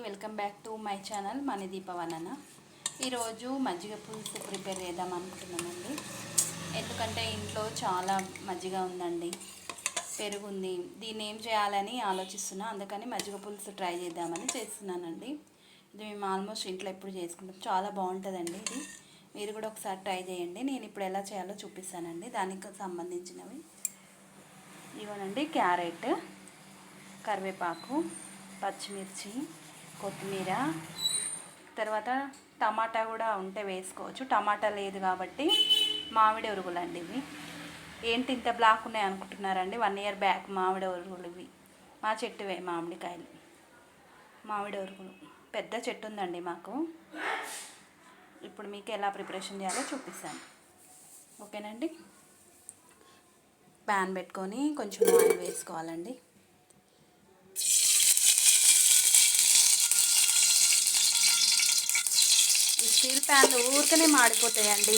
Welcome back to my channel మణిదీపవనన. ఈరోజు మజ్జిగ పులుసు ప్రిపేర్ చేద్దాం అనుకుంటున్నానండి. ఎందుకంటే ఇంట్లో చాలా మజ్జిగ ఉందండి, పెరుగుంది. దీన్ని ఏం చేయాలని ఆలోచిస్తున్నా, అందుకని మజ్జిగ పులుసు ట్రై చేద్దామని చేస్తున్నానండి. ఇది మేము ఆల్మోస్ట్ ఇంట్లో ఎప్పుడు చేసుకుంటాం, చాలా బాగుంటుందండి. ఇది మీరు కూడా ఒకసారి ట్రై చేయండి. నేను ఇప్పుడు ఎలా చేయాలో చూపిస్తానండి. దానికి సంబంధించినవి ఇవ్వనండి: క్యారెట్, కరివేపాకు, పచ్చిమిర్చి, కొత్తిమీర, తర్వాత టమాటా కూడా ఉంటే వేసుకోవచ్చు. టమాటా లేదు కాబట్టి మామిడి ఉరుగులండి ఇవి. ఏంటి ఇంత బ్లాక్ ఉన్నాయి అనుకుంటున్నారండి? 1 year బ్యాక్ మామిడి ఉరుగులు ఇవి. మా చెట్టువే మామిడికాయలు, మామిడి ఉరుగులు. పెద్ద చెట్టు ఉందండి మాకు. ఇప్పుడు మీకు ఎలా ప్రిపరేషన్ చేయాలో చూపిస్తాను, ఓకేనండి. ప్యాన్ పెట్టుకొని కొంచెం ఆయిల్ వేసుకోవాలండి. స్టీల్ ప్యాన్లు ఊరికనే మాడిపోతాయండి.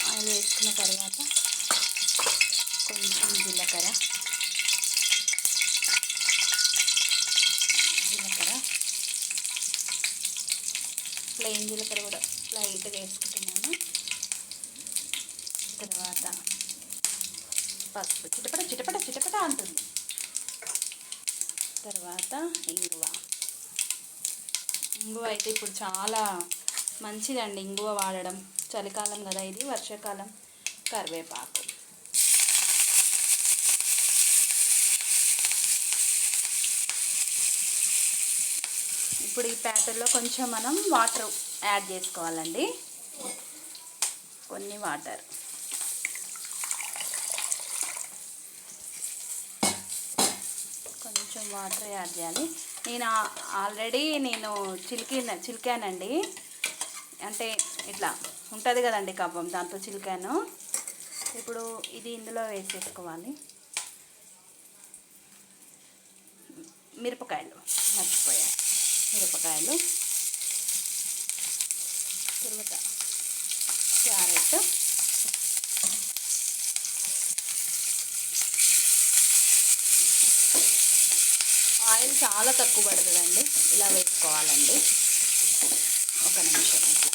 ఆయిల్ వేసుకున్న తర్వాత కొంచెం జీలకర్ర, ప్లెయిన్ జీలకర్ర కూడా లైట్గా వేసుకుంటున్నాను. తర్వాత పసుపు, చిటపట చిటపట చిటపట అంటుంది. తర్వాత ఇంగువ. ఇంగువ అయితే ఇప్పుడు చాలా మంచిదండి, ఇంగువ వాడడం. చలికాలం కదా ఇది, వర్షాకాలం. కరివేపాకు, ఇప్పుడు ఈ ప్యాటర్లో కొంచెం మనం వాటర్ యాడ్ చేసుకోవాలండి. కొన్ని వాటర్, కొంచెం వాటర్ యాడ్ చేయాలి. నేను ఆల్రెడీ చిలికానండి. అంటే ఇట్లా ఉంటుంది కదండి కవ్వం, దాంతో చిలికాను. ఇప్పుడు ఇది ఇందులో వేసేసుకోవాలి. మిరపకాయలు మర్చిపోయాను, మిరపకాయలు. తర్వాత క్యారెట్, ఆయిల్ చాలా తక్కువ పడుతుందండి. ఇలా వేసుకోవాలండి. ఒక నిమిషం ఇట్లా.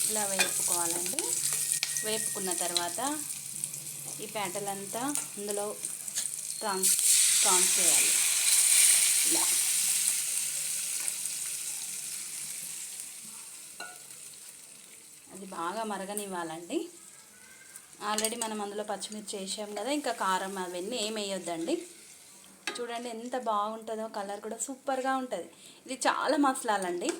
ఇలా వేపుకోవాలండి. వేపుకున్న తర్వాత ఈ ప్యాటలంతా ఇందులో ట్రాన్స్ చేయాలి. ఇలా అది బాగా మరగనివ్వాలండి. ఆల్రెడీ మనం అందులో పచ్చిమిర్చి వేసాం కదా, ఇంకా కారం అవన్నీ ఏం వేయొద్దండి. చూడండి ఎంత బాగుంటుందో, కలర్ కూడా సూపర్గా ఉంటుంది. ఇది చాలా మసలాలండి.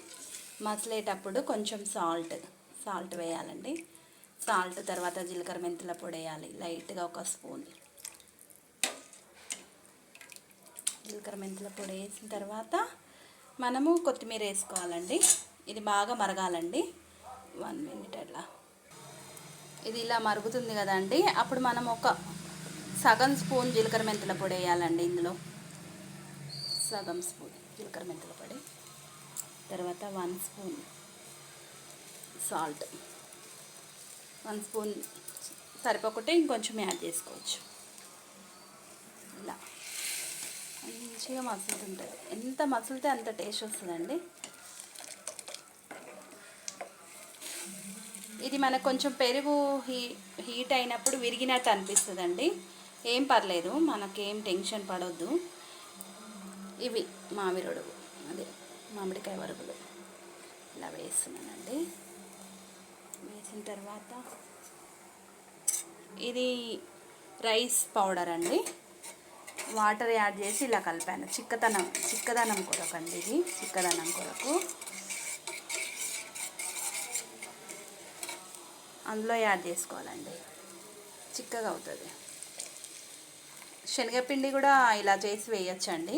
మసలేటప్పుడు కొంచెం సాల్ట్ వేయాలండి. సాల్ట్ తర్వాత జీలకర్ర మెంతుల పొడి వేయాలి లైట్గా, ఒక స్పూన్ జీలకర్ర మెంతుల పొడి వేసిన తర్వాత మనము కొత్తిమీర వేసుకోవాలండి. ఇది బాగా మరగాలండి. 1 minute అట్లా. ఇది ఇలా మరుగుతుంది కదండి, అప్పుడు మనం ఒక సగం స్పూన్ జీలకర్ర మెంతుల పొడి వేయాలండి. ఇందులో సగం స్పూన్ జీలకర్ర మెంతుల పొడి, తర్వాత 1 స్పూన్ సాల్ట్. 1 స్పూన్ సరిపోకుంటే ఇంకొంచెం యాడ్ చేసుకోవచ్చు. ఇలా మంచిగా మసులుతుంటుంది. ఎంత మసులితే అంత టేస్ట్ వస్తుందండి. ఇది మనకు కొంచెం పెరుగు హీట్ అయినప్పుడు విరిగినట్టు అనిపిస్తుందండి. ఏం పర్లేదు, మనకేం టెన్షన్ పడొద్దు. ఇవి మామిడికాయ వరుగులు ఇలా వేస్తున్నానండి. వేసిన తర్వాత ఇది రైస్ పౌడర్ అండి. వాటర్ యాడ్ చేసి ఇలా కలిపాను. చిక్కదనం కొరకు అండి, ఇది చిక్కదనం కొరకు అందులో యాడ్ చేసుకోవాలండి. చిక్కగా అవుతుంది. శనగపిండి కూడా ఇలా చేసి వేయచ్చండి.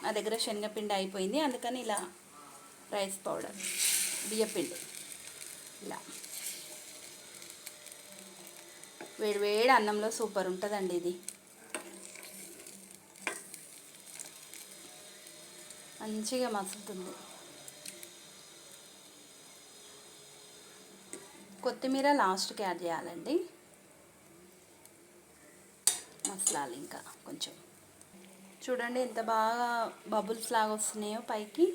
నా దగ్గర శనగపిండి అయిపోయింది, అందుకని ఇలా రైస్ పౌడర్, బియ్యపిండి ఇలా వేడి అన్నంలో సూపర్ ఉంటుందండి. ఇది మంచిగా మసులుతుంది. కొత్తిమీర లాస్ట్కి యాడ్ చేయాలండి. మసలాలి ఇంకా కొంచెం. చూడండి ఎంత బాగా బబుల్స్ లాగా వస్తున్నాయో పైకి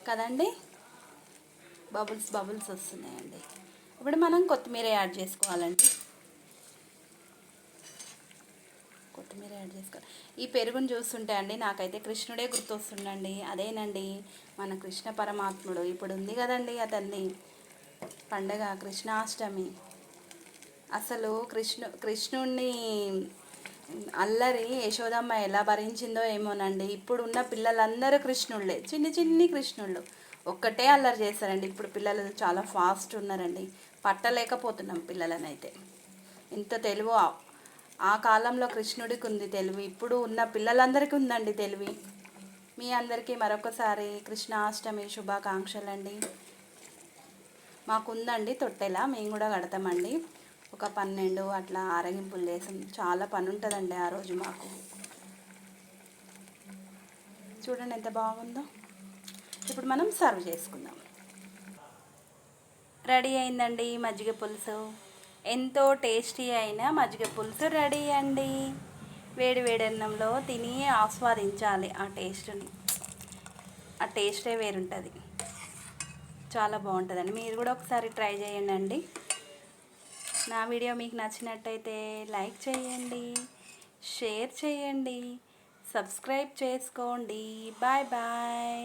కదండి, బబుల్స్ వస్తున్నాయండి. ఇప్పుడు మనం కొత్తిమీర యాడ్ చేసుకోవాలండి. కొత్తిమీర యాడ్ చేసుకోవాలి. ఈ పెరుగును చూస్తుంటే అండి నాకైతే కృష్ణుడే గుర్తొస్తుండండి. అదేనండి మన కృష్ణ పరమాత్ముడు. ఇప్పుడు ఉంది కదండి అతన్ని పండగ కృష్ణాష్టమి. అసలు కృష్ణుడిని అల్లరి యశోదమ్మ ఎలా భరించిందో ఏమోనండి. ఇప్పుడు ఉన్న పిల్లలందరూ కృష్ణుళ్ళే, చిన్ని కృష్ణుళ్ళు. ఒక్కటే అల్లరి చేస్తారండి. ఇప్పుడు పిల్లలు చాలా ఫాస్ట్ ఉన్నారండి, పట్టలేకపోతున్నాం పిల్లలనైతే. ఇంత తెలివి ఆ కాలంలో కృష్ణుడికి ఉంది తెలివి, ఇప్పుడు ఉన్న పిల్లలందరికీ ఉందండి తెలివి. మీ అందరికీ మరొకసారి కృష్ణాష్టమి శుభాకాంక్షలండి. మాకుందండి తొట్టెలా, మేము కూడా కడతామండి. ఒక 12 అట్లా ఆరగింపులు చేసాం. చాలా పని ఉంటుందండి ఆ రోజు మాకు. చూడండి ఎంత బాగుందో. ఇప్పుడు మనం సర్వ్ చేసుకుందాం. రెడీ అయిందండి మజ్జిగ పులుసు. ఎంతో టేస్టీ అయిన మజ్జిగ పులుసు రెడీ అండి. వేడి వేడి అన్నంలో తిని ఆస్వాదించాలి ఆ టేస్ట్ని. ఆ టేస్టే వేరుంటుంది, చాలా బాగుంటుందండి. మీరు కూడా ఒకసారి ట్రై చేయండి. నా వీడియో మీకు నచ్చినట్టయితే లైక్ చేయండి, షేర్ చేయండి, సబ్స్క్రైబ్ చేసుకోండి. Bye bye.